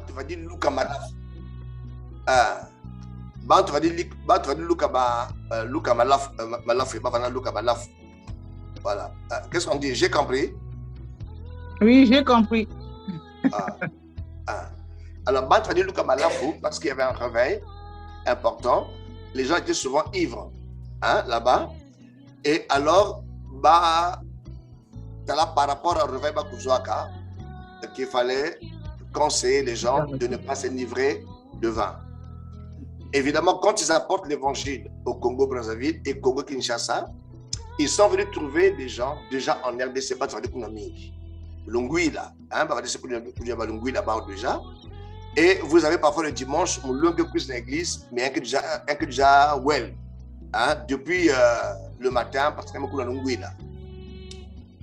tu vas dire Luka Malaf. Bah, tu vas dire Luka Malaf, Luka Malaf. Voilà. Qu'est-ce qu'on dit? J'ai compris? Oui, j'ai compris. Alors, bah, tu vas dire Luka Malaf parce qu'il y avait un réveil important. Les gens étaient souvent ivres, hein, là-bas. Et alors, bah, là, par rapport au réveil Bakuzouaka, qu'il fallait conseiller les gens de ne pas s'enivrer de vin. Évidemment, quand ils apportent l'évangile au Congo-Brazzaville et Congo-Kinshasa, ils sont venus trouver des gens déjà en RDC, pas de Kounami, Lungouila, hein, là-bas déjà. Et vous avez parfois le dimanche, on longue plus l'église, mais un que déjà, well, hein, depuis le matin, parce que même Lungouila.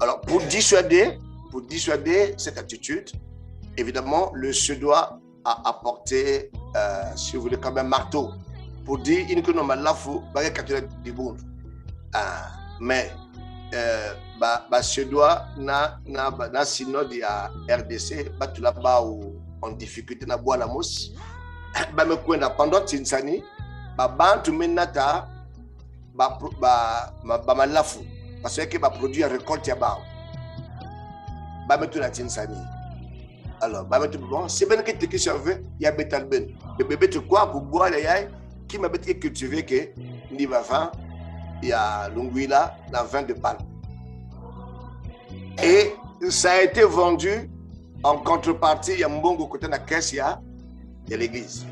Alors, pour dissuader cette attitude, évidemment, le Suédois a apporté, si vous voulez, comme un marteau pour dire qu'il n'y a pas de mais Suédois n'a synode à RDC, là-bas en difficulté, na bois la mousse, pendant Tinsani, tu menata, malafu, parce que produit un récolte yaba, tu la Tinsani. Alors, bon, c'est bien que tu servais, il y a Betalben. Le bébé, tu crois pour boire les yaïs, qui m'a dit cultiver que ni va vin, il y a l'unguila, la vin de palme. Et ça a été vendu en contrepartie, il y a un bon côté de la caisse, il y a l'église.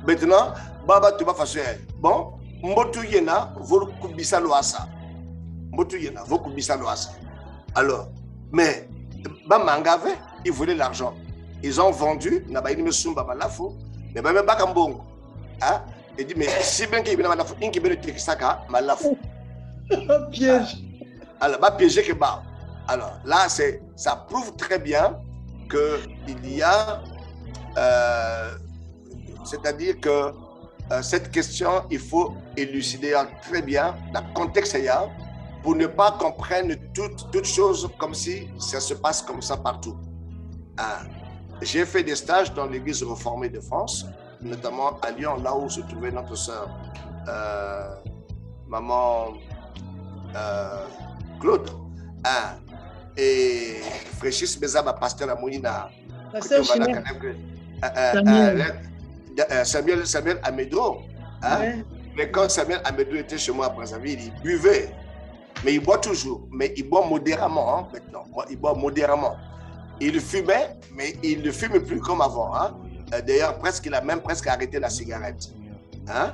Maintenant, Baba, tu vas faire bon, Mbotu Yena, vous kubisa loasa. Mbotu Yena, vous kubisa loasa. Alors, mais, Bamangave, ils voulaient l'argent. Ils ont vendu, mais même Bakambongo. Il dit, mais si bien qu'il y a Malafou, il y a Malafou. Piège. Alors, piégé que bas. Alors, là, ça prouve très bien qu'il y a, c'est-à-dire que cette question, il faut élucider très bien le contexte pour ne pas comprendre toutes choses comme si ça se passe comme ça partout. J'ai fait des stages dans l'église réformée de France, notamment à Lyon, là où se trouvait notre sœur, maman Claude. Et Fréchis Bezaba, pasteur à Mounina, Samuel Amédro. Mais quand Samuel Amédro était chez moi à Brazzaville, il buvait. Mais il boit toujours, mais il boit modérément, hein, maintenant. Il boit modérément. Il fumait, mais il ne fume plus comme avant. Hein. D'ailleurs, il a même presque arrêté la cigarette. Hein.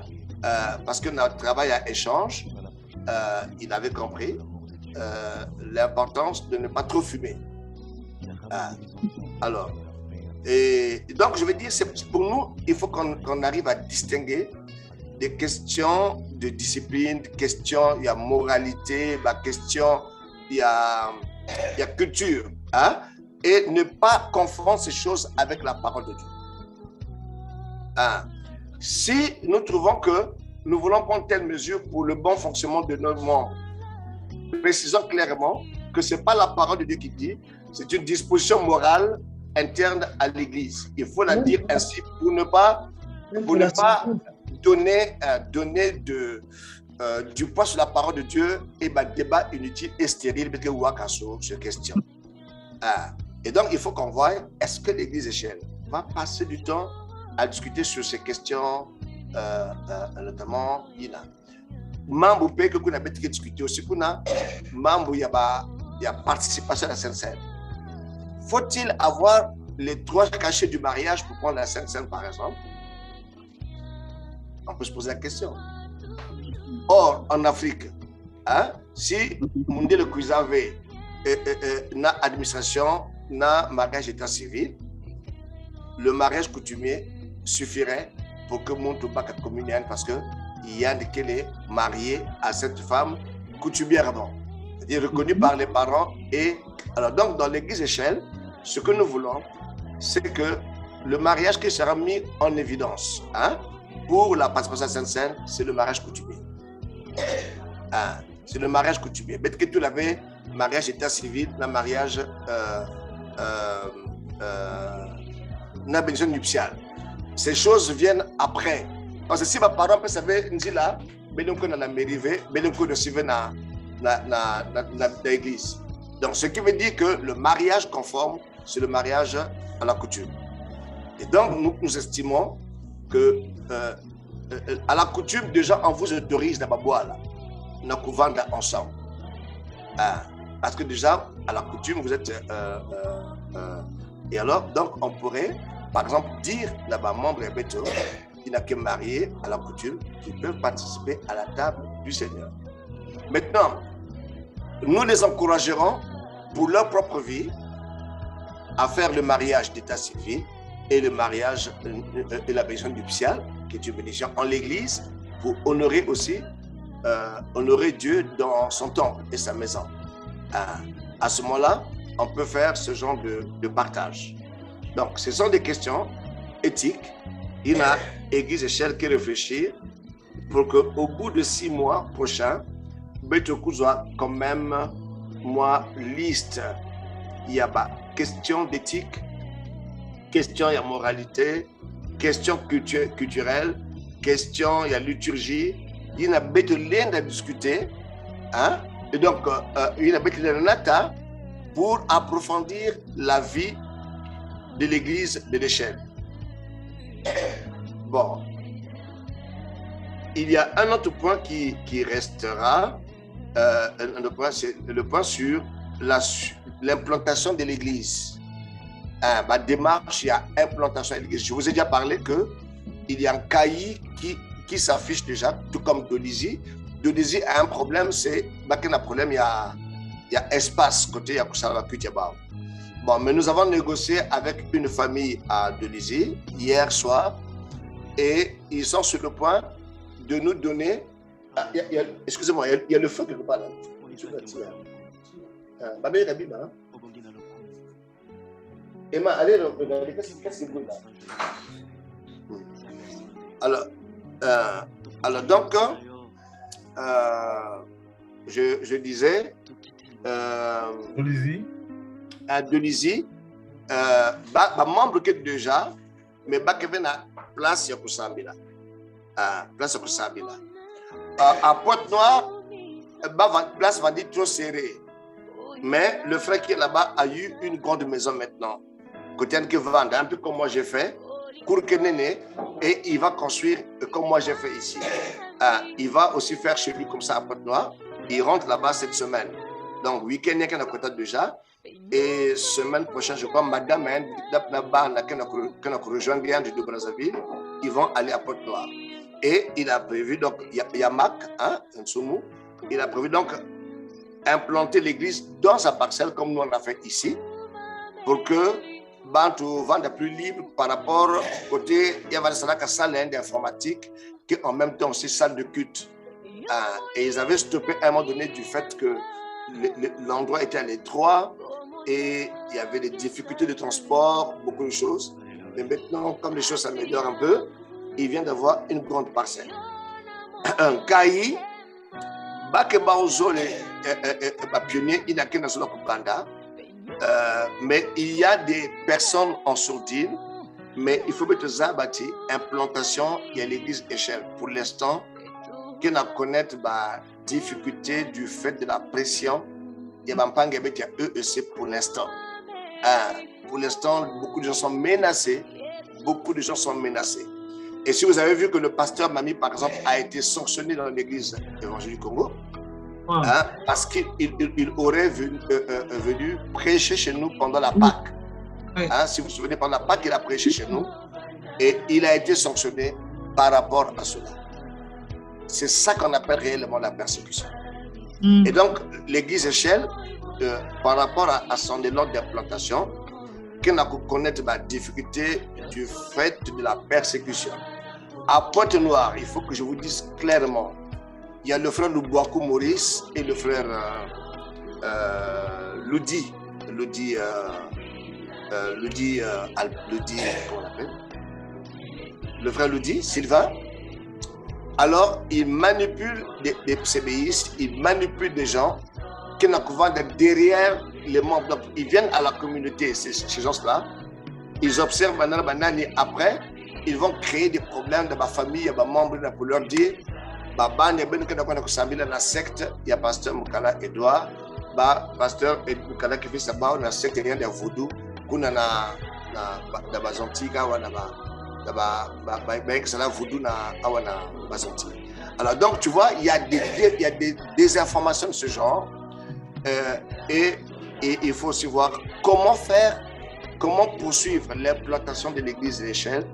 Parce que notre travail à échange, il avait compris l'importance de ne pas trop fumer. Alors, et donc je veux dire, pour nous, il faut qu'on arrive à distinguer des questions de discipline, des questions, il y a moralité, des questions, il y a culture, hein, et ne pas confondre ces choses avec la parole de Dieu. Si nous trouvons que nous voulons prendre telle mesure pour le bon fonctionnement de nos membres, précisons clairement que ce n'est pas la parole de Dieu qui dit, c'est une disposition morale interne à l'Église. Il faut la dire ainsi pour ne pas donner du poids sur la parole de Dieu et débat inutile et stérile parce que Wakaso se questionne. Et donc, il faut qu'on voie, est-ce que l'Église échelle va passer du temps à discuter sur ces questions, notamment, il y a membre que qu'on a discuté aussi, qu'on a membre, il y a participation à la Sainte-Seine. Faut-il avoir les 3 cachets du mariage pour prendre la Sainte-Seine, par exemple? On peut se poser la question. Or, en Afrique, hein, si on dit le cousin n'a administration, n'a mariage état civil, le mariage coutumier suffirait pour que mon tout pas communion parce que il y a qui est marié à cette femme coutumièrement, c'est-à-dire reconnu par les parents. Et alors donc dans l'église échelle, ce que nous voulons, c'est que le mariage qui sera mis en évidence, hein, pour la participation Sainte-Seine, c'est le mariage coutumier. C'est le mariage coutumier. Mais que tu l'avais, mariage état civil, le mariage la bénédiction nuptiale. Ces choses viennent après. Parce que si ma parole peut savoir, dit là, bénédiction dans la mairie, bénédiction de suivre dans l'église. Donc, ce qui veut dire que le mariage conforme, c'est le mariage à la coutume. Et donc, nous estimons que à la coutume, déjà, on vous autorise à boire là, nous vendre ensemble. Parce que déjà, à la coutume, vous êtes... et alors, donc, on pourrait, par exemple, dire là-bas, membre et béto, qui n'a que marié à la coutume, qui peuvent participer à la table du Seigneur. Maintenant, nous les encouragerons pour leur propre vie à faire le mariage d'état civil et le mariage et la bénédiction nuptiale, qui est une bénédiction en l'église, pour honorer aussi, honorer Dieu dans son temple et sa maison. À ce moment-là, on peut faire ce genre de partage. Donc, ce sont des questions éthiques. Il y a l'église échelle qui réfléchit pour qu'au bout de 6 mois prochains, Betoku soit quand même liste. Il y a question d'éthique, question de moralité, question culturelle, question de liturgie. Il y a besoin de discuter. Hein? Et donc, il y a besoin de pour approfondir la vie de l'église de l'échelle. Bon. Il y a un autre point qui restera. Un autre point, c'est le point sur l'implantation de l'église. Ma démarche, il y a implantation de l'église. Je vous ai déjà parlé qu'il y a un cahier qui s'affiche déjà, tout comme Dolisie. Dolisie a un problème, c'est qu'il y a un problème, il y a espace côté Yakusala Kutiaba. Bon, mais nous avons négocié avec une famille à Dolisie hier soir et ils sont sur le point de nous donner. Excusez-moi, il y a le feu quelque part là. Emma, allez regarder, qu'est-ce que c'est là? Alors donc, je disais, à Dolisie, membre que déjà, mais qui vient à place Yakusambila. Place Yakusambila. À Pointe-Noire, place va dire trop serrée. Mais le frère qui est là-bas a eu une grande maison maintenant. Côté que vendre, un peu comme moi j'ai fait, et il va construire comme moi j'ai fait ici. Il va aussi faire chez lui comme ça à Pointe-Noire. Il rentre là-bas cette semaine. Donc, week-end, il y a un côté déjà. Et semaine prochaine, je crois, madame, qui a rejoint Guyane de Brazzaville, ils vont aller à Pointe-Noire. Et il a prévu, donc, il y a Mac, Nsoumou, il a prévu donc implanter l'église dans sa parcelle, comme nous on l'a fait ici, pour que Bantu vende plus libre par rapport au côté, il y avait une salle d'informatique, qui en même temps aussi salle de culte. Et ils avaient stoppé à un moment donné du fait que l'endroit était à l'étroit et il y avait des difficultés de transport, beaucoup de choses. Mais maintenant, comme les choses s'améliorent un peu, il vient d'avoir une grande parcelle. Un cahier, pionnier, il n'a qu'un dans son Kanda. Mais il y a des personnes en sourdine, mais il faut mettre ça bâti implantation, il y a l'église échelle. Pour l'instant, qui n'a connaître la difficulté du fait de la pression, il y a un EEC pour l'instant. Pour l'instant, beaucoup de gens sont menacés. Beaucoup de gens sont menacés. Et si vous avez vu que le pasteur Mami, par exemple, a été sanctionné dans l'église évangélique du Congo, parce qu'il aurait venu prêcher chez nous pendant la Pâque. Si vous vous souvenez, pendant la Pâque, il a prêché chez nous et il a été sanctionné par rapport à cela. C'est ça qu'on appelle réellement la persécution. Et donc, l'église échelle, par rapport à son élan d'implantation, qu'on a connaître la difficulté du fait de la persécution. À Pointe-Noire, il faut que je vous dise clairement, il y a le frère Loubouakou Maurice et le frère Ludi, comment on l'appelle? Le frère Ludi, Sylvain. Alors, il manipule des CBIs, il manipule des gens qui n'ont qu'à derrière les membres. Donc, ils viennent à la communauté, ces gens-là, ils observent maintenant, après, ils vont créer des problèmes dans ma famille, dans ma membre, pour leur dire, Baba, il y a une secte, il y a pasteur Mukala Edouard, pasteur Mukala qui fait ça, dans la secte de Voodoo, qu'on a dans Bazantika, alors donc tu vois, il y a des informations de ce genre et il faut aussi voir comment poursuivre l'implantation de l'église de l'échelle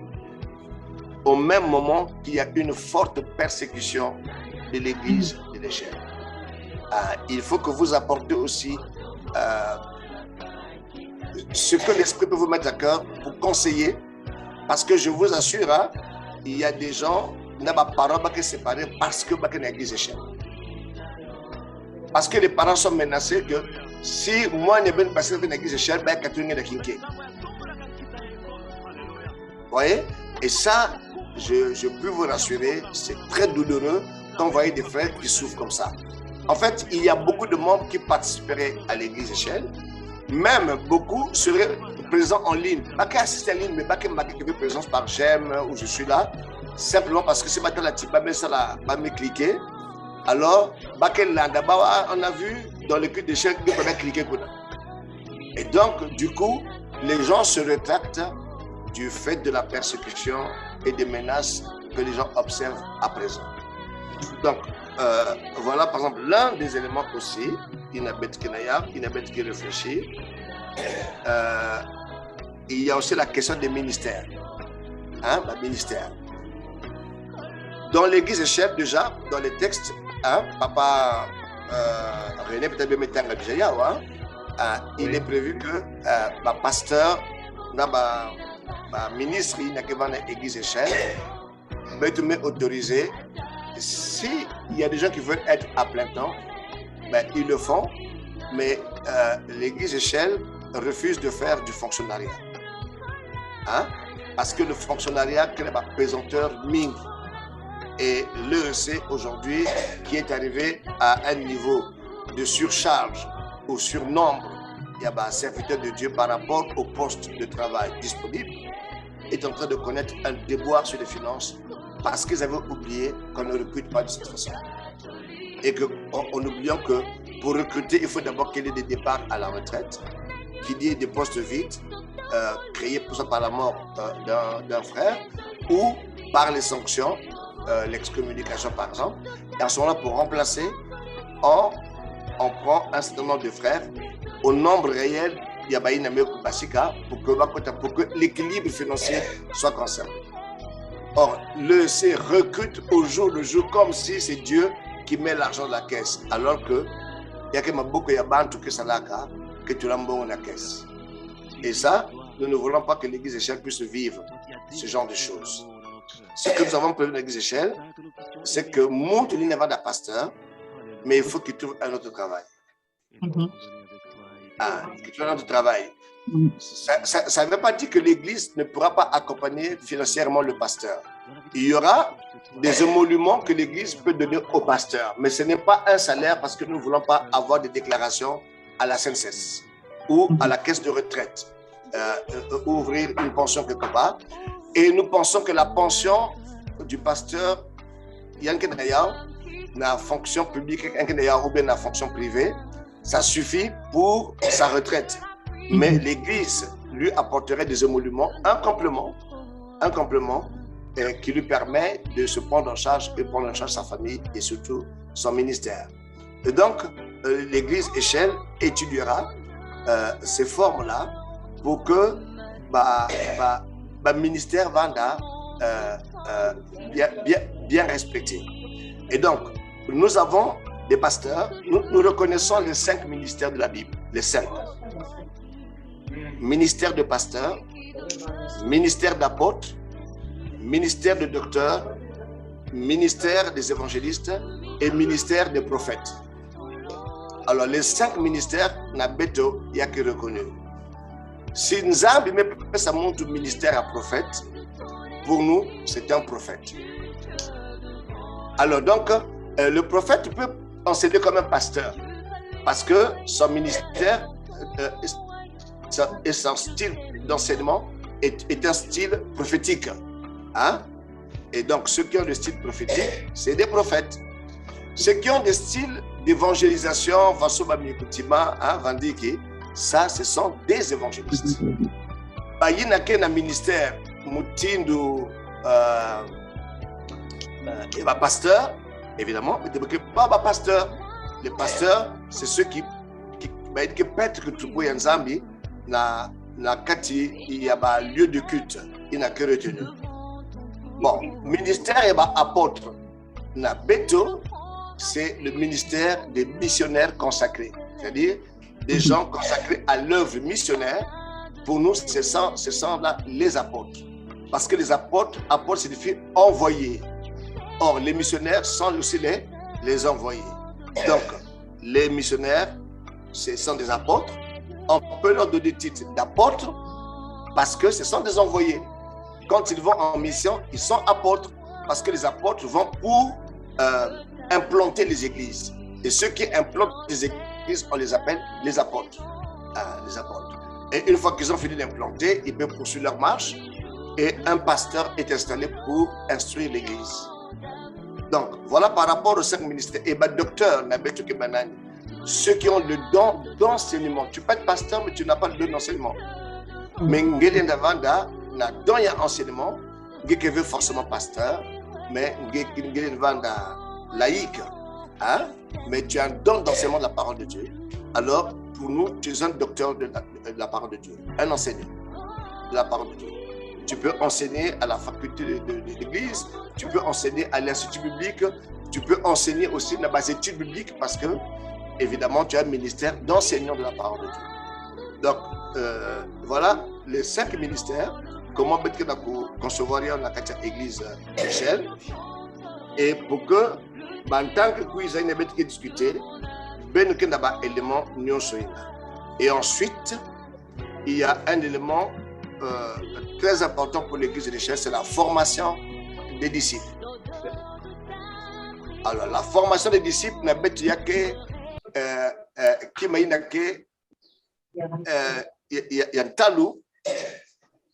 au même moment qu'il y a une forte persécution de l'église de l'échelle. Il faut que vous apportez aussi ce que l'Esprit peut vous mettre à cœur pour conseiller, parce que je vous assure, il y a des gens qui n'ont pas de parents qui sont séparés parce que l'église de l'échelle. Parce que les parents sont menacés que si moi je ne vais pas passer dans l'église de l'échelle, je vais être kinké. Vous voyez? Et ça, je peux vous rassurer, c'est très douloureux quand vous voyez des frères qui souffrent comme ça. En fait, il y a beaucoup de membres qui participeraient à l'église d'échelle, même beaucoup seraient présents en ligne. Pas qu'assister en ligne, mais pas que ma présence par j'aime ou je suis là, simplement parce que c'est maintenant la type, pas me cliquer. Alors, on a vu dans le culte d'échelle qu'on a cliqué. Et donc, du coup, les gens se rétractent du fait de la persécution et des menaces que les gens observent à présent. Donc, voilà par exemple l'un des éléments aussi, Inabet qui réfléchit. Il y a aussi la question des ministères. Ministère. Dans l'église échelle, déjà, dans les textes, Papa René peut-être mettre il est prévu que pasteur, ministre, il n'y a que dans l'église échelle, mais tu m'es autorisé. S'il y a des gens qui veulent être à plein temps, ils le font, mais l'église échelle refuse de faire du fonctionnariat. Parce que le fonctionnariat crée un pesanteur mine. Et l'EEC aujourd'hui, qui est arrivé à un niveau de surcharge ou surnombre, il y a un serviteur de Dieu par rapport au poste de travail disponible, est en train de connaître un déboire sur les finances parce qu'ils avaient oublié qu'on ne recrute pas de cette façon. Et qu'en oubliant que pour recruter, il faut d'abord qu'il y ait des départs à la retraite, qu'il y ait des postes vides, créés pour ça par la mort d'un frère, ou par les sanctions, l'excommunication par exemple. Et à ce moment-là, pour remplacer, on prend un certain nombre de frères au nombre réel pour que l'équilibre financier soit conservé. Or, l'EEC recrute au jour le jour comme si c'est Dieu qui met l'argent dans la caisse, alors que il y a que beaucoup que tu l'as dans la caisse. Et ça, nous ne voulons pas que l'église échelle puisse vivre ce genre de choses. Ce que nous avons prévu dans l'église échelle, c'est que monte n'est pas d'un pasteur, mais il faut qu'il trouve un autre travail. Qu'il trouve un autre travail. Ça ne veut pas dire que l'église ne pourra pas accompagner financièrement le pasteur. Il y aura des émoluments que l'église peut donner au pasteur, mais ce n'est pas un salaire parce que nous ne voulons pas avoir des déclarations à la CNSS ou à la caisse de retraite, ouvrir une pension quelque part. Et nous pensons que la pension du pasteur, Yann la fonction publique ou bien la fonction privée, ça suffit pour sa retraite. Mais l'Église lui apporterait des émoluments, un complément qui lui permet de se prendre en charge et prendre en charge sa famille et surtout son ministère. Et donc, l'Église échelle étudiera ces formes-là pour que le ministère va bien respecté. Et donc, nous avons des pasteurs, nous reconnaissons les 5 ministères de la Bible, les 5. Ministère de pasteur, ministère d'apôtre, ministère de docteur, ministère des évangélistes et ministère des prophètes. Alors, les 5 ministères, il n'y a que reconnu. Si nous avons ça montre ministère à prophète, pour nous, c'est un prophète. Alors, donc, le prophète peut enseigner comme un pasteur parce que son ministère et son style d'enseignement est un style prophétique. Hein? Et donc, ceux qui ont le style prophétique, c'est des prophètes. Ceux qui ont des styles d'évangélisation, ça, ce sont des évangélistes. Il y a un ministère, Moutindu, pasteur, évidemment, mais pas pasteur. Les pasteurs, c'est ceux qui peut-être que tu peux y ensemble, na kati, il y a un lieu de culte, il n'a que retenu. Bon, ministère et apôtre, na beto, c'est le ministère des missionnaires consacrés, c'est-à-dire des gens consacrés à l'œuvre missionnaire. Pour nous, ce sont là les apôtres. Parce que les apôtres signifie envoyer. Or, les missionnaires sont aussi les envoyés. Donc, les missionnaires, ce sont des apôtres. On peut leur donner le titre d'apôtres parce que ce sont des envoyés. Quand ils vont en mission, ils sont apôtres parce que les apôtres vont pour implanter les églises. Et ceux qui implantent les églises, on les appelle les apôtres. Les apôtres. Et une fois qu'ils ont fini d'implanter, ils peuvent poursuivre leur marche et un pasteur est installé pour instruire l'église. Donc, voilà par rapport aux 5 ministères. Et docteur, ceux qui ont le don d'enseignement. Tu peux être pasteur, mais tu n'as pas le don d'enseignement. Mais ngelen davanda na don ya enseignement, ngeke veut forcément pasteur, mais ngelen vanda laïque, hein? Mais tu as un don d'enseignement de la parole de Dieu. Alors, pour nous, tu es un docteur de la parole de Dieu, un enseignant de la parole de Dieu. Tu peux enseigner à la faculté de l'église, tu peux enseigner à l'institut biblique, tu peux enseigner aussi dans les études bibliques parce que, évidemment, tu as un ministère d'enseignant de la parole de Dieu. Donc, voilà les 5 ministères, comment concevoir l'église Michel. Et pour que, en tant que nous avons discuté, et ensuite, il y a un élément très important pour l'église de l'échelle, c'est la formation des disciples. Alors, la formation des disciples, il y a un talou,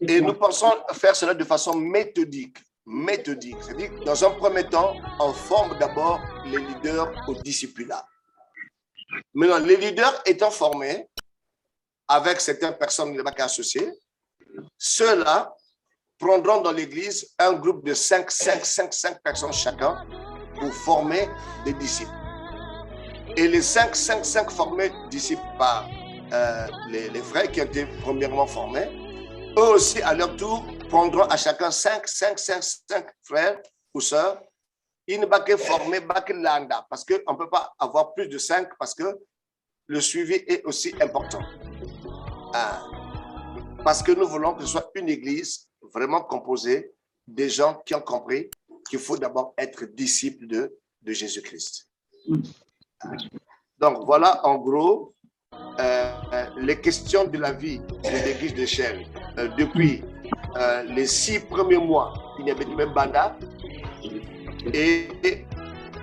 et nous pensons faire cela de façon méthodique. C'est-à-dire, dans un premier temps, on forme d'abord les leaders au discipulat. Maintenant, les leaders étant formés avec certaines personnes associées, ceux-là prendront dans l'église un groupe de 5 personnes chacun pour former des disciples. Et les 5 formés disciples par les frères qui ont été premièrement formés, eux aussi à leur tour prendront à chacun 5 frères ou sœurs. Ils ne vont pas former l'anda parce qu'on ne peut pas avoir plus de 5 parce que le suivi est aussi important. Parce que nous voulons que ce soit une église vraiment composée des gens qui ont compris qu'il faut d'abord être disciple de Jésus-Christ. Donc voilà en gros les questions de la vie de l'église de Shell. Depuis les 6 premiers mois, il y avait même Banda. Et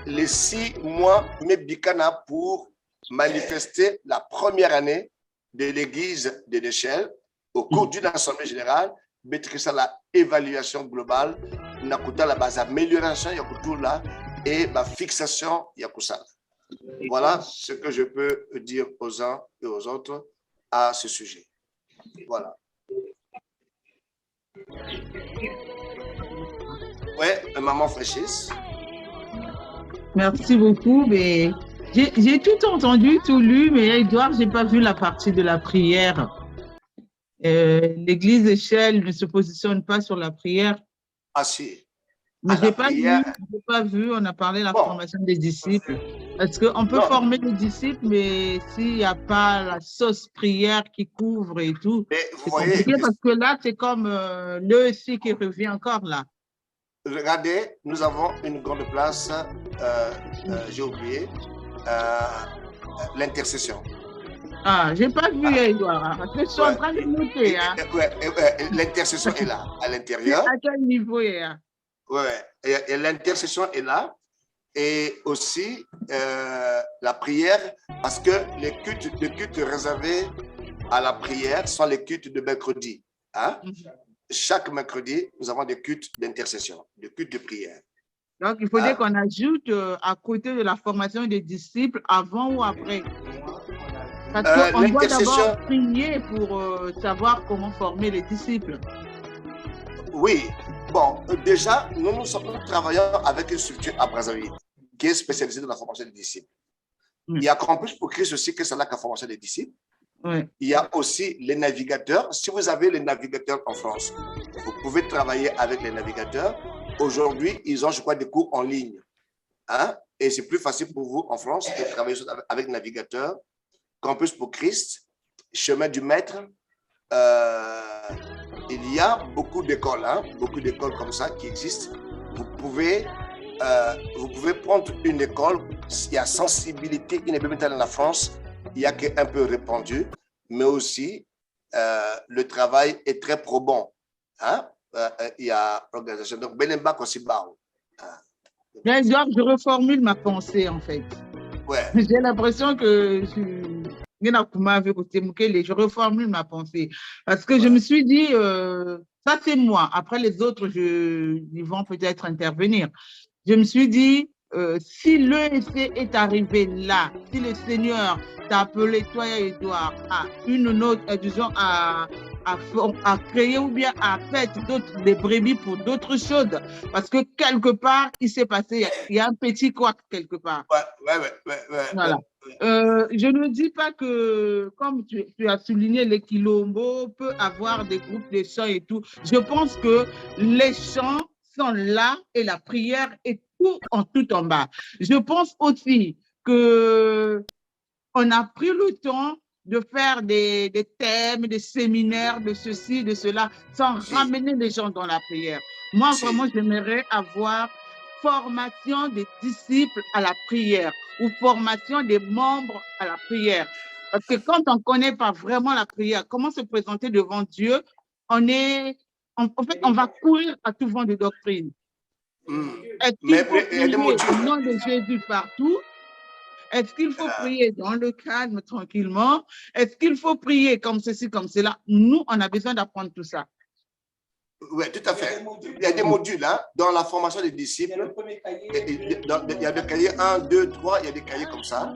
les 6 mois, Mebikana pour manifester la première année de l'église de l'échelle au cours d'une assemblée générale, mettre ça la évaluation globale, nakuta la base amélioration là et la fixation yakusa. Voilà ce que je peux dire aux uns et aux autres à ce sujet. Voilà. Ouais, maman fraîchisse. Merci beaucoup. Mais j'ai tout entendu, tout lu, mais Edouard, je n'ai pas vu la partie de la prière. L'église Échelle ne se positionne pas sur la prière. Ah si. Mais je n'ai pas vu, on a parlé de la formation des disciples. Parce qu'on peut former des disciples, mais s'il n'y a pas la sauce prière qui couvre et tout, c'est compliqué parce que là, c'est comme le aussi qui revient encore là. Regardez, nous avons une grande place, j'ai oublié, l'intercession. Ah, je n'ai pas vu, Edouard, parce que je suis en train de noter. Hein. L'intercession est là, à l'intérieur. À quel niveau est là? Oui, et l'intercession est là. Et aussi la prière, parce que les cultes réservés à la prière sont les cultes de mercredi. Hein? chaque mercredi, nous avons des cultes d'intercession, des cultes de prière. Donc, il faudrait qu'on ajoute à côté de la formation des disciples, avant ou après. Parce qu'on doit d'abord prier pour savoir comment former les disciples. Oui. Bon, déjà, nous travaillons avec une structure à Brazzaville qui est spécialisée dans la formation des disciples. Il y a Campus pour Christ aussi, que c'est là la formation des disciples. Il y a aussi les navigateurs. Si vous avez les navigateurs en France, vous pouvez travailler avec les navigateurs. Aujourd'hui, ils ont, je crois, des cours en ligne. Et c'est plus facile pour vous en France de travailler avec navigateurs. Campus pour Christ, Chemin du Maître. Il y a beaucoup d'écoles, comme ça qui existent. Vous pouvez prendre une école. Il y a sensibilité inébranlable dans la France. Il y a qui est un peu répandu, mais aussi le travail est très probant. Il y a l'organisation. Donc, Benemba aussi je reformule ma pensée, en fait. Ouais. J'ai l'impression que je reformule ma pensée. Parce que je me suis dit, ça c'est moi. Après les autres, ils vont peut-être intervenir. Je me suis dit, si l'ESC est arrivé là, si le Seigneur t'a appelé, toi et Edouard, à une autre, disons, à créer ou bien à faire des brebis pour d'autres choses, parce que quelque part, il s'est passé, il y a un petit couac quelque part. Voilà. Je ne dis pas que, comme tu as souligné, les Quilombo peut avoir des groupes de chants et tout. Je pense que les chants sont là et la prière est tout en bas. Je pense aussi que on a pris le temps de faire des thèmes, des séminaires, de ceci, de cela, sans ramener les gens dans la prière. Moi, vraiment, j'aimerais avoir formation des disciples à la prière ou formation des membres à la prière. Parce que quand on ne connaît pas vraiment la prière, comment se présenter devant Dieu, en fait, on va courir à tout vent de doctrine. Est-ce qu'il faut prier au nom de Jésus partout? Est-ce qu'il faut prier dans le calme, tranquillement? Est-ce qu'il faut prier comme ceci, comme cela? Nous, on a besoin d'apprendre tout ça. Oui, tout à fait. Il y a des modules dans la formation des disciples. Il y a des cahiers 1, 2, 3, il y a des cahiers comme ça.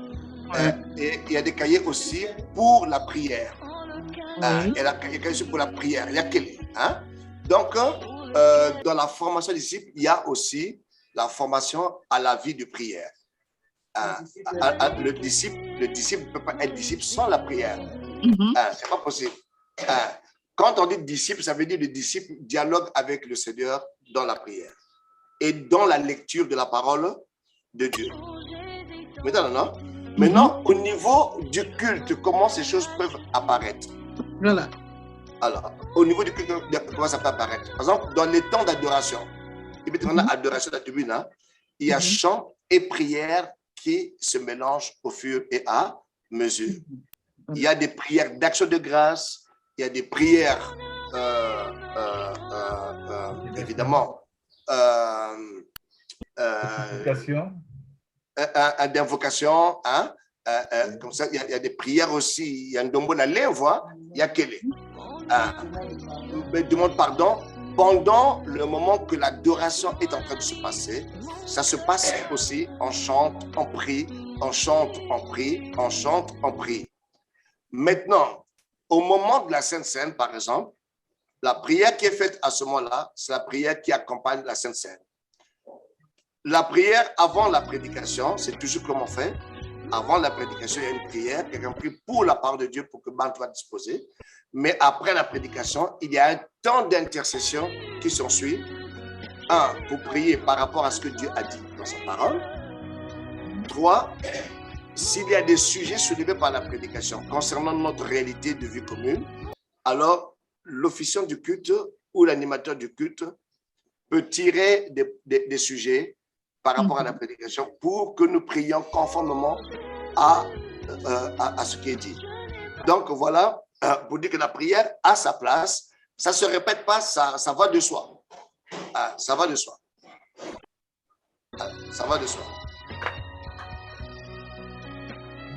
Et il y a des cahiers aussi pour la prière. Il y a des cahiers aussi pour la prière. Il y a Donc, dans la formation des disciples, il y a aussi la formation à la vie de prière. Le disciple ne peut pas être disciple sans la prière. C'est pas possible. Quand on dit disciple, ça veut dire le disciple dialogue avec le Seigneur dans la prière et dans la lecture de la parole de Dieu. Maintenant, au niveau du culte, comment ces choses peuvent apparaître? Voilà. Alors, au niveau du culte, comment ça peut apparaître? Par exemple, dans les temps d'adoration, il y a adoration de la tribune, il y a chant et prière qui se mélangent au fur et à mesure. Il y a des prières d'action de grâce, il y a des prières, évidemment, d'invocation, comme ça, il y a des prières aussi, il y a un dombo la lèvre, il y a quel demande pardon. Pendant le moment que l'adoration est en train de se passer, ça se passe aussi, on chante, on prie, on chante, on prie, on chante, on prie. Maintenant, au moment de la Sainte Seine, par exemple, la prière qui est faite à ce moment-là, c'est la prière qui accompagne la Sainte Seine. La prière avant la prédication, c'est toujours comme on fait. Avant la prédication, il y a une prière, quelqu'un prie pour la parole de Dieu pour que Ban soit disposé. Mais après la prédication, il y a un temps d'intercession qui s'ensuit. Un, pour prier par rapport à ce que Dieu a dit dans sa parole. 3, s'il y a des sujets soulevés par la prédication concernant notre réalité de vie commune, alors l'officiant du culte ou l'animateur du culte peut tirer des sujets par rapport à la prédication pour que nous prions conformément à ce qui est dit. Donc voilà, pour dire que la prière a sa place, ça ne se répète pas, ça va de soi. Ça va de soi. Ça va de soi.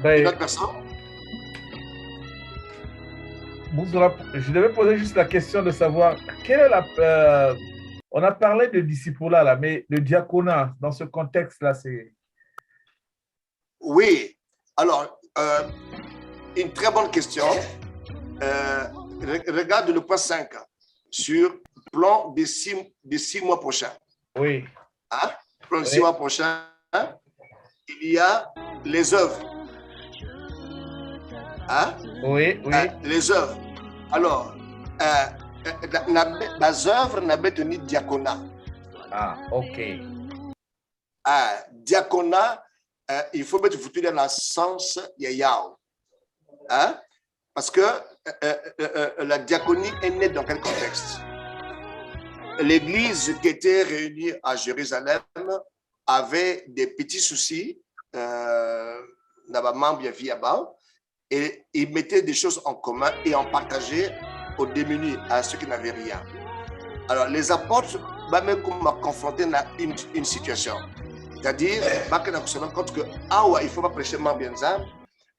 Une autre personne? je devais poser juste la question de savoir quelle est la... on a parlé de discipulat, là, mais le diaconat, dans ce contexte-là, c'est... Oui. Alors, une très bonne question. Regarde le point 5 sur le plan des 6 mois prochains. Oui. Hein? Plan des 6 mois prochains, il y a les œuvres. Hein? Oui, oui. Les œuvres. Alors, les œuvres n'avaient tenu diaconat. Ah, ok. Diaconat, il faut mettre foutu dans le sens yao. Hein? Parce que la diaconie est née dans quel contexte? L'église qui était réunie à Jérusalem avait des petits soucis et ils mettaient des choses en commun et en partageaient aux démunis, à ceux qui n'avaient rien. Alors, les apôtres, même comme confronté à une situation. C'est-à-dire, il se rend compte que il ne faut pas prêcher mal bien ça,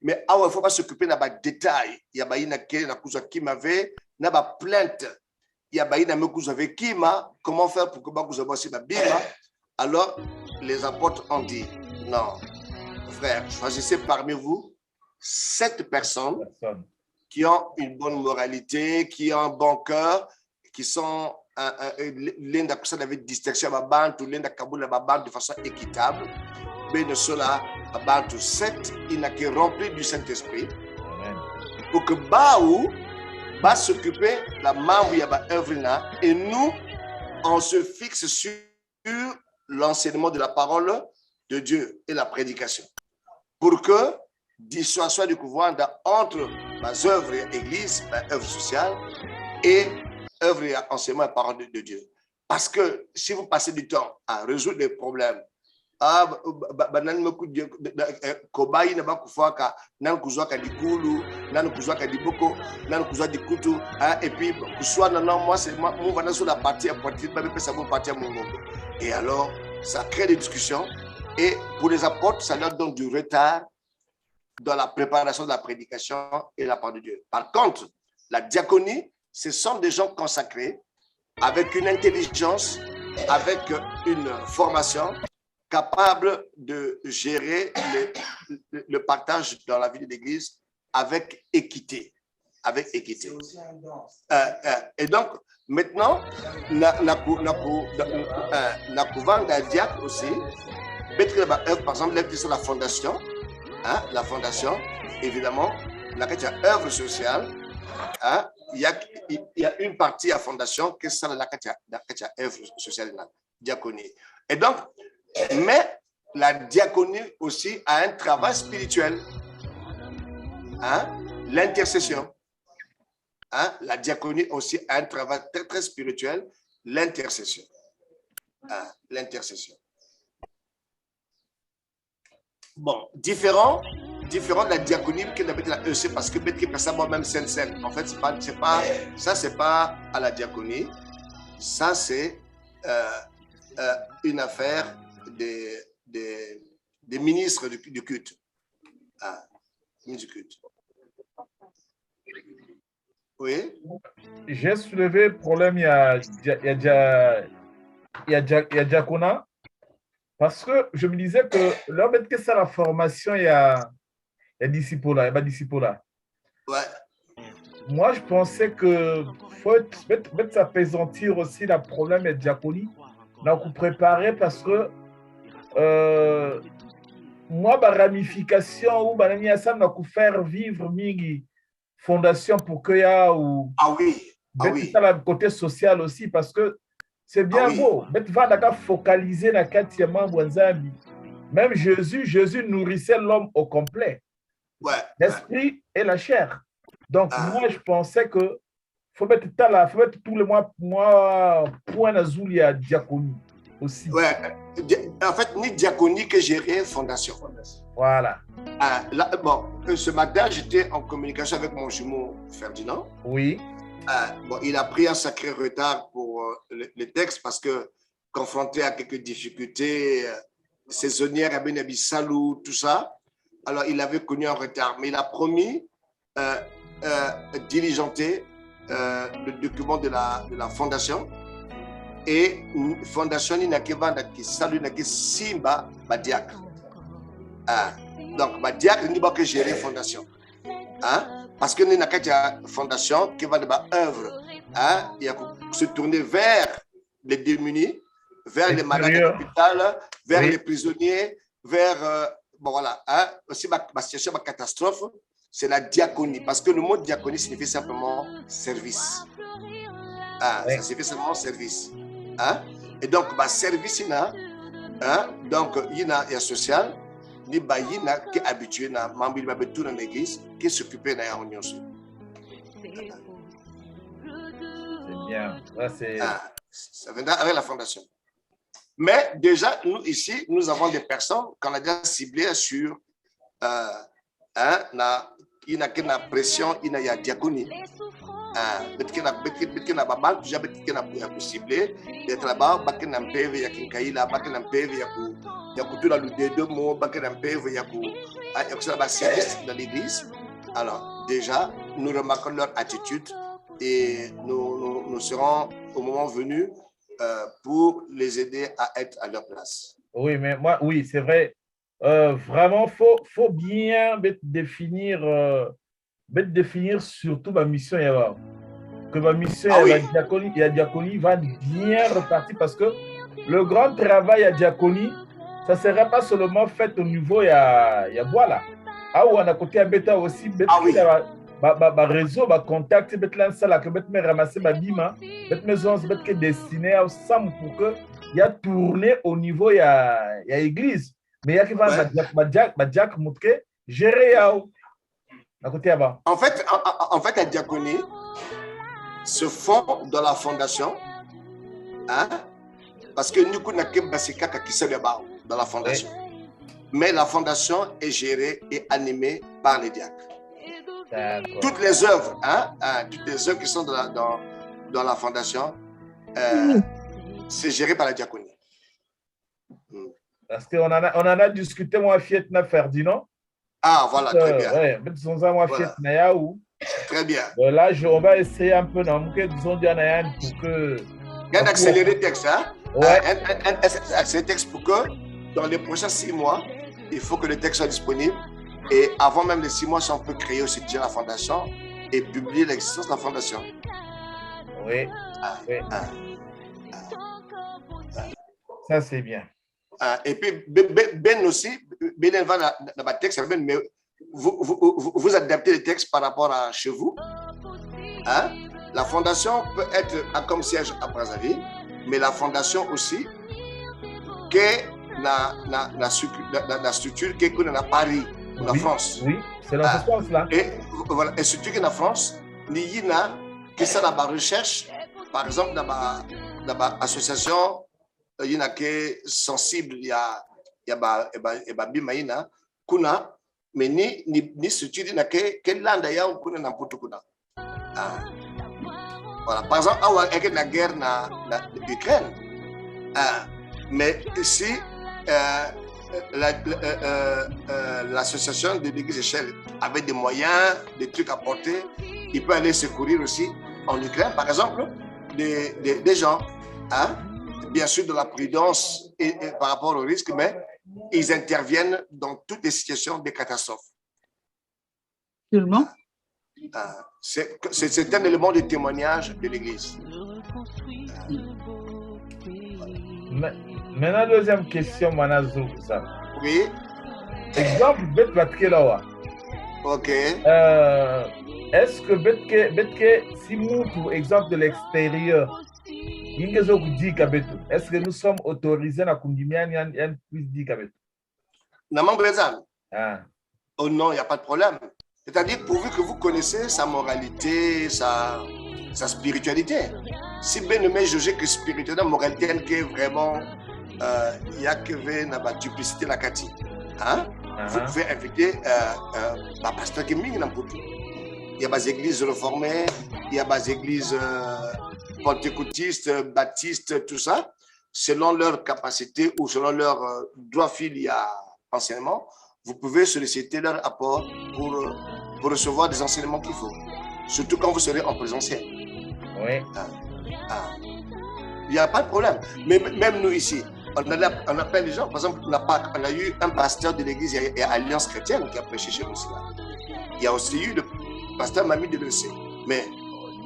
mais il ne faut pas s'occuper des détails. Il y a des qui m'avait une plainte. Il y a des qui m'a comment faire pour que vous ayez aussi ma bima. Alors, les apôtres ont dit, non, frère, choisissez parmi vous 7 personnes qui ont une bonne moralité, qui ont un bon cœur, qui sont l'un d'accuser avec distinction à la bande ou l'un d'accaboule à la bande de façon équitable. Mais de cela, à bande de 7, il n'a que rempli du Saint-Esprit pour que Baou va s'occuper de la membre et nous, on se fixe sur l'enseignement de la parole de Dieu et la prédication. Pour que dissuasion du pouvoir entre les œuvres et l'église, les œuvres sociales et œuvre et enseignement et parole de Dieu. Parce que si vous passez du temps à résoudre des problèmes, et puis soit moi c'est moi sur la partie à partir et alors ça crée des discussions et pour les apôtres ça leur donne du retard dans la préparation de la prédication et la parole de Dieu. Par contre, la diaconie, ce sont des gens consacrés avec une intelligence, avec une formation, capables de gérer le partage dans la vie de l'Église avec équité. Avec équité. Et donc, maintenant, la couvent d'un diacre aussi, par exemple, la fondation, la fondation, évidemment, la œuvre sociale, il y a une partie à fondation que c'est la œuvre sociale, la diaconie. Et donc, mais la diaconie aussi a un travail spirituel, l'intercession. La diaconie aussi a un travail très, très spirituel, l'intercession. L'intercession. Bon, différent de la diaconie que d'habitude la EC parce que peut-être que ça moi-même scène. En fait, c'est pas à la diaconie. Ça, c'est une affaire des ministres du culte. Du culte. Oui. J'ai soulevé le problème, il y a diaconat. Parce que je me disais que là, que ça, la formation, il y a discipulat, il y a discipulat. Ouais. Moi, je pensais que faut mettre s'apaisantir aussi le problème de diaconie. Donc, préparer parce que moi, ma ramification ou ma ça m'a faire vivre migi fondation pour que y a ou ça le côté social aussi parce que c'est bien beau. Mais tu vas focaliser la quatrième membre. Même Jésus nourrissait l'homme au complet. L'esprit et la chair. Donc, moi, je pensais que faut mettre tous les mois point à Zouli à diaconie aussi. Ouais. En fait, ni diaconie que gérer fondation. Voilà. Là, bon, ce matin, j'étais en communication avec mon jumeau Ferdinand. Oui. Bon, il a pris un sacré retard pour le texte parce que confronté à quelques difficultés saisonnières à Benabi Salou, tout ça, alors il avait connu un retard. Mais il a promis diligenter le document de la fondation. Et la fondation n'a que salut n'a que simba badiak. Donc badiak n'est pas que gérer la fondation. Parce que nous n'avons qu'une fondation qui va de ma œuvre. Il y a se tourner vers les démunis, vers les malades d'hôpital, vers les prisonniers, vers bon voilà, aussi ma situation, ma catastrophe, c'est la diaconie. Parce que le mot diaconie signifie simplement service. Ça signifie simplement service. Et donc, service, donc, il y a social, il y a qui est habitué, membre de l'église, qui s'occupe de la réunion. C'est bien. Ça viendra avec la fondation. Mais déjà, nous, ici, nous avons des personnes qu'on a déjà ciblées sur il y a une pression, il y a diaconie. Il y a ciblé d'être là-bas, il y a PV, il y a Kinkaïla, il y a PV, il y a tout dans le deux mots, il y a PV, il y a service dans l'église. Alors, déjà, nous remarquons leur attitude et nous serons au moment venu pour les aider à être à leur place. Oui, mais moi, oui, c'est vrai. Vraiment, faut bien définir surtout ma mission. Que ma mission, la diaconie va bien repartir parce que le grand travail à diaconie, ça ne serait pas seulement fait au niveau, il y a voilà. On a côté à Beta aussi, réseau, contact, ramasser ma bima, destiné ensemble pour que il y a tourné au niveau, il y a église. Mais il y a qui va gérer à côté là-bas. En fait, la diaconie se fond dans la fondation, parce que nous n'avons que Basika qui se débat dans la fondation. Mais la fondation est gérée et animée par les diacres. Toutes les œuvres, qui sont dans la fondation, c'est géré par la diaconie. Parce qu'on en a discuté, moi, Fietna Ferdinand. Ah, voilà, très bien. Voilà. Très bien. Là, on va essayer un peu pour que... Il y a d'accélérer le texte, Ouais. Accélérer le texte pour que dans les prochains 6 mois, il faut que le texte soit disponible. Et avant même les 6 mois, si on peut créer aussi déjà la fondation et publier l'existence de la fondation. Oui. Ça, c'est bien. Et puis, Ben aussi, Ben va dans ma texte, mais vous adaptez les textes par rapport à chez vous. La fondation peut être comme siège à Brazzaville, mais la fondation aussi, qui est la structure qui est à Paris, en France. Oui, c'est dans ce sens-là. Et voilà, et structure qui est en France, il y a qui sont dans la recherche, par exemple, dans l'association, il y en a qui est sensible, il y a Bimaïna, Kuna, mais ni structure, il y a qui là d'ailleurs, Kuna n'importe quoi. Voilà, par exemple, il y a la guerre en Ukraine. Mais ici, l'association de l'Église Échelle avec des moyens, des trucs à porter, il peut aller secourir aussi en Ukraine, par exemple, des gens, bien sûr de la prudence et par rapport au risque, mais ils interviennent dans toutes les situations de catastrophes. Absolument. C'est un élément de témoignage de l'Église. Maintenant, deuxième question, Manazou. Oui. Exemple, Betbatke. Ok. Est-ce que Betke, si nous, pour exemple de l'extérieur, est-ce que nous sommes autorisés à Kundimian et plus dit Kabetou? Oh non, il n'y a pas de problème. C'est-à-dire, pourvu que vous connaissez sa moralité, sa spiritualité. Si bien nommé jugé que spirituellement, moralité, qui est vraiment, il y a que la duplicité la Kati. Vous pouvez inviter le pasteur qui est pour tout. Il y a des églises réformées, il y a des églises pentecôtistes, baptistes, tout ça. Selon leur capacité ou selon leur droit fil, il y a enseignement. Vous pouvez solliciter leur apport pour recevoir des enseignements qu'il faut. surtout quand vous serez en présentiel. Oui. Il n'y a pas de problème. Mais même nous ici, on appelle les gens. Par exemple, on a eu un pasteur de l'église et Alliance chrétienne qui a prêché chez nous aussi. Il y a aussi eu le pasteur Mami de l'EC. Mais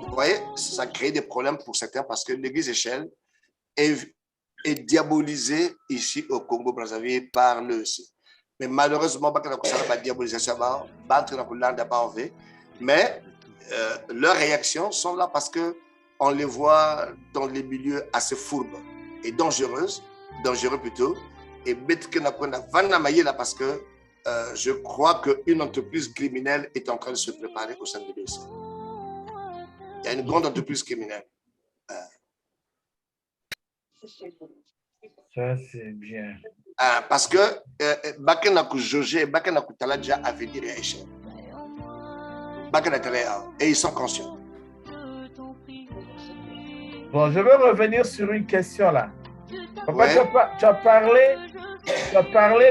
vous voyez, ça crée des problèmes pour certains parce que l'église Échelle est diabolisée ici au Congo-Brazzaville par l'EC. Mais malheureusement, la diabolisation mais leurs réactions sont là parce qu'on les voit dans les milieux assez fourbes et dangereux plutôt. Et parce que je crois qu'une entreprise criminelle est en train de se préparer au sein de l'EC. Il y a une grande entreprise criminelle. Ça, c'est bien. Parce que Bakenaku Jogé et Bakenaku Taladja avaient dit Échelle. Et ils sont conscients. Bon, je veux revenir sur une question là. Papa, ouais. tu as parlé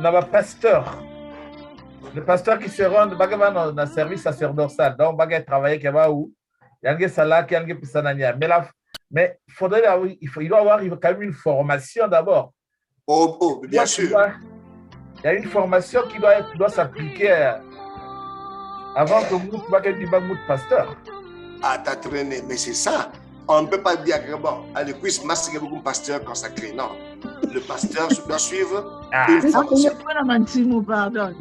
d'un pasteur. Le pasteur qui se rend dans le service sacerdotal. Donc, il travaille où il y a un salaire, il y a un salarié. Mais il doit avoir quand même une formation d'abord. Oh, bien sûr. Il y a une formation qui doit s'appliquer avant que vous soyez du pasteur. Ah, t'as traîné, mais c'est ça. On ne peut pas dire que bon, le quiz masque beaucoup de pasteurs consacrés. Non, le pasteur doit suivre une formation. Pardon.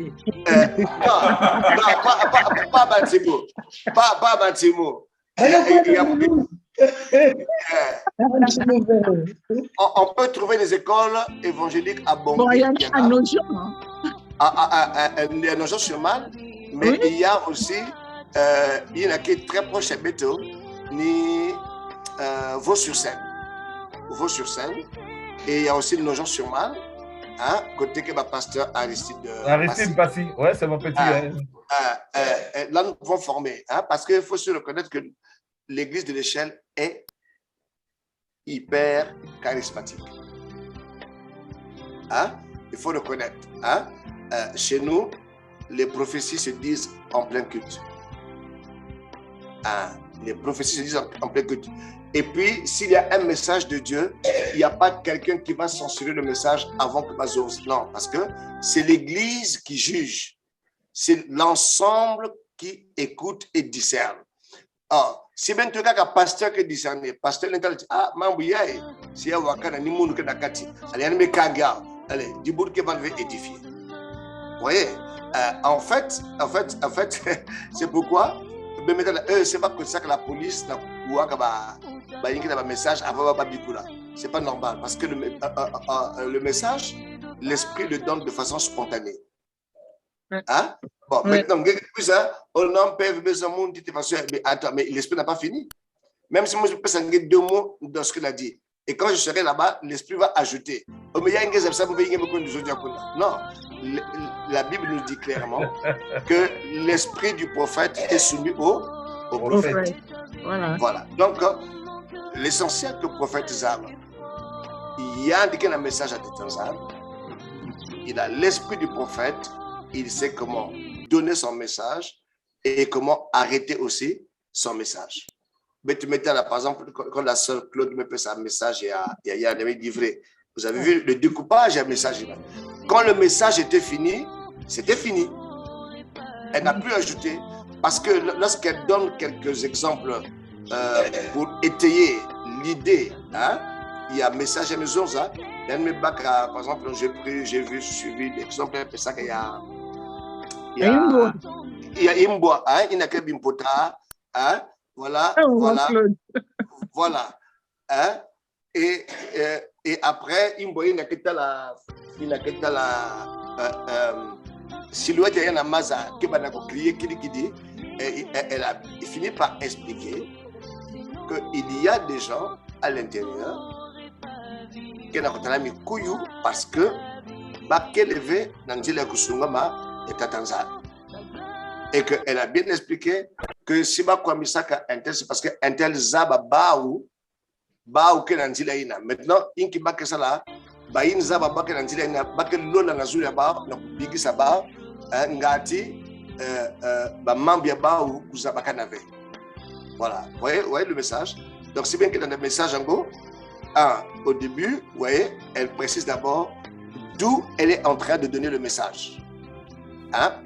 Pas Bantimo. Pas Bantimo. On peut trouver des écoles évangéliques à Bongo. Bon, il y a un Nojo. Il y a un Nojo sur Mal, mais oui. Il y a aussi, il y en a qui est très proche à Beto, ni Vaux-sur-Seine. Et il y a aussi le Nojo sur Mal, côté que ma pasteur Aristide. Aristide Passy, ouais, c'est mon petit. Là, nous pouvons former, parce qu'il faut se reconnaître que l'église de l'Échelle est hyper charismatique. Il faut le reconnaître. Chez nous, les prophéties se disent en plein culte. Les prophéties se disent en plein culte. Et puis, s'il y a un message de Dieu, il n'y a pas quelqu'un qui va censurer le message avant que Bazos. Non, parce que c'est l'église qui juge. C'est l'ensemble qui écoute et discerne. Si bien tu as un pasteur qui discerne, pasteur qui dit Mambouyaï, si ya wakana ni moun que dakati, allez me kaga, allez du bout que van édifier. Vous voyez, en fait, c'est pourquoi c'est pas comme ça que la police n'a pas un message avant Babikula. C'est pas normal parce que le message, l'esprit le donne de façon spontanée. Bon, maintenant, mais l'esprit n'a pas fini. Même si moi je peux s'engager 2 mots dans ce qu'il a dit. Et quand je serai là-bas, l'esprit va ajouter. Non, la Bible nous dit clairement que l'esprit du prophète est soumis au prophète. Voilà. Donc, l'essentiel que le prophète Zab, il y a un message à Tétanzab. Il a l'esprit du prophète. Il sait comment donner son message et comment arrêter aussi son message. Mais tu mettais là, par exemple, quand la sœur Claude me fait un message, il y a un livré. Vous avez vu le découpage, il y a un message. Quand le message était fini, c'était fini. Elle n'a plus ajouté. Parce que lorsqu'elle donne quelques exemples pour étayer l'idée, il y a un message à maison, ça. Par j'ai suivi l'exemple, ça qu'il y a. Il y a Imbo, il n'y a que Bimpota, voilà. Et après, Imbo, il n'y a que la silhouette, il y a une maza qui va crier, qui dit, elle a fini par expliquer qu'il y a des gens à l'intérieur qui n'ont mis couillou parce que Bakelevé Nandila Kusungama est à Tanzanie. Et qu'elle a bien expliqué que si Bakwamisaka Intel, c'est parce que Intel Zaba Baou Kenandila Ina. Maintenant, Inki Bakesala, Bain Zaba Bakenandila Ina, Bakel Lola Nazuya Ba, Bigi Saba, Ngati, Mambiaba ou Kuzabakanave. Voilà, vous voyez le message. Donc, c'est bien que dans le message en go, au début, vous voyez, elle précise d'abord d'où elle est en train de donner le message.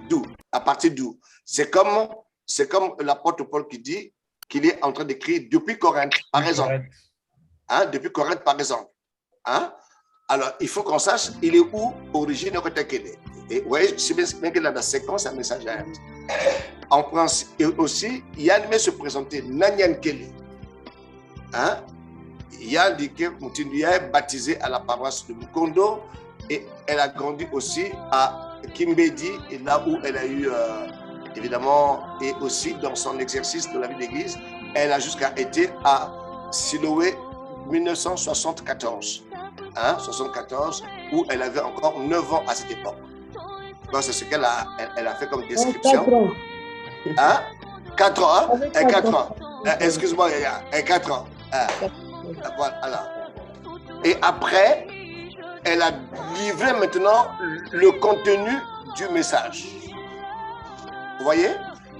D'où, à partir d'où. C'est comme l'apôtre Paul qui dit qu'il est en train d'écrire depuis Corinthe, par exemple. Depuis Corinthe, par exemple. Alors, il faut qu'on sache, il est où, origine de Kotekele. Et vous voyez, c'est bien que dans la séquence, un message à être. En principe, et aussi, Yann se présenter Nanyan Kelly. Yann dit que Moutindia est baptisé à la paroisse de Mukondo et elle a grandi aussi à Kimbedi, et là où elle a eu, évidemment, et aussi dans son exercice de la vie d'église, elle a jusqu'à été à Siloé 1974. 74, où elle avait encore 9 ans à cette époque. Donc, c'est ce qu'elle a fait comme description. 4 ans. 4 ans. Excuse-moi, 4 ans. Voilà. Et après, elle a livré maintenant le contenu du message. Vous voyez?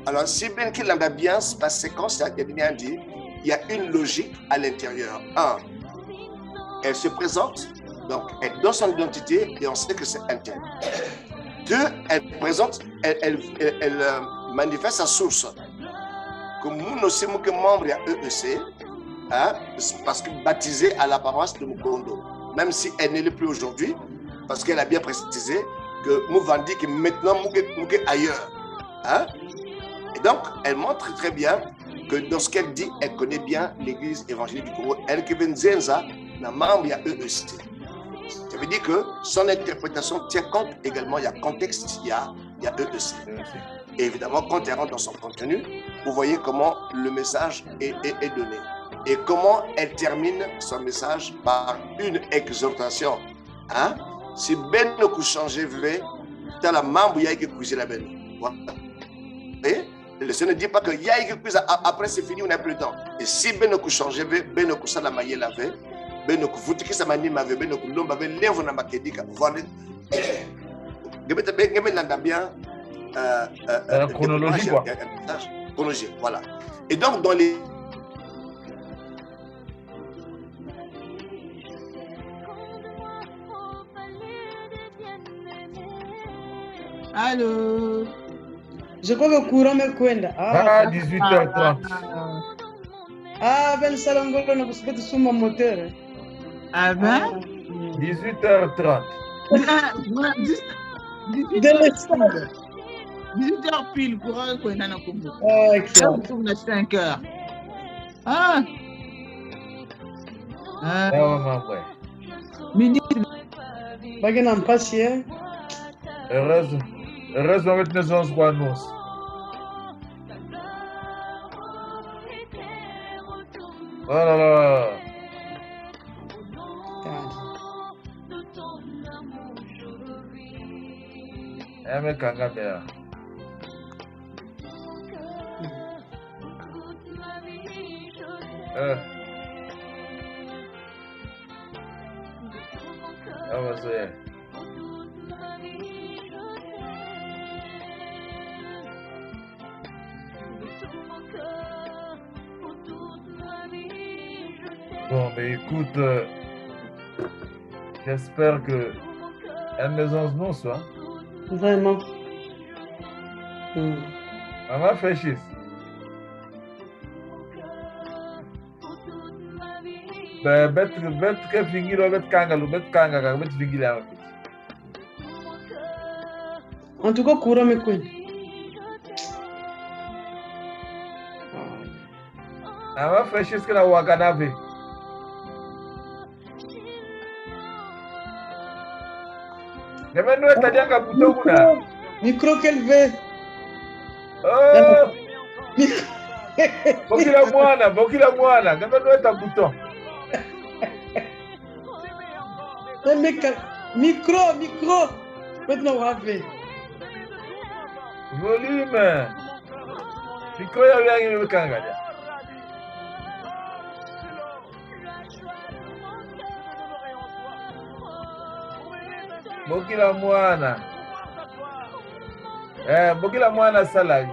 Alors, si bien qu'il en a bien, c'est pas séquence, il y a bien dit, il y a une logique à l'intérieur. Elle se présente, donc elle donne son identité et on sait que c'est interne. 2, elle présente, elle manifeste sa source. Comme nous sommes membres à EEC, parce que baptisée à la paroisse de Mukondo, même si elle n'est plus aujourd'hui, parce qu'elle a bien précisé que Mouvandi que maintenant nous ailleurs. Et donc, elle montre très bien que dans ce qu'elle dit, elle connaît bien l'église évangélique du Congo. Elle qui vient Zenza, la membre à EEC. Ça veut dire que son interprétation tient compte également, il y a contexte, il y a EEC. Et évidemment, quand elle rentre dans son contenu, vous voyez comment le message est donné. Et comment elle termine son message par une exhortation. Si ben ne peut changer, dans la membre, il y a que coucher la benne. Et le Seigneur ne dit pas que il y a que après c'est fini, on n'a plus le temps. Et si ben ne peut changer, ben ne peut ça la maille la veille. Ben no kuvuti kisa mani mave ben no kulomba ben levo na makedika voir gebe landa bien chronologie quoi. Chronologie, voilà. Et donc dans les Allô. Je crois que courant me kwenda. 18h30. Ben salongolo na kusipeti suma moteur. Ah ben 18h30. 18h pile, courant kwenda na kumbu. Excellent. On a 5h. Midi. Bagi na mpasi hein. Heureusement avec nos annonces. Oh là là. Me kanga bea. Was it? Bon, mais écoute, j'espère que la maison non soit. Vraiment. Maman fait chier. Bet que fingir bet kanga bet fingir la. En tout cas, courant me kwenda. Maman fait chier que la wakanabe. Micro qu'elle veut. Oh! Bokila mwana. Gamba ta bouton. Micro. Maintenant on va faire. Volume. Micro ya yangi kanga. Bokila mwana. Bokila mwana sala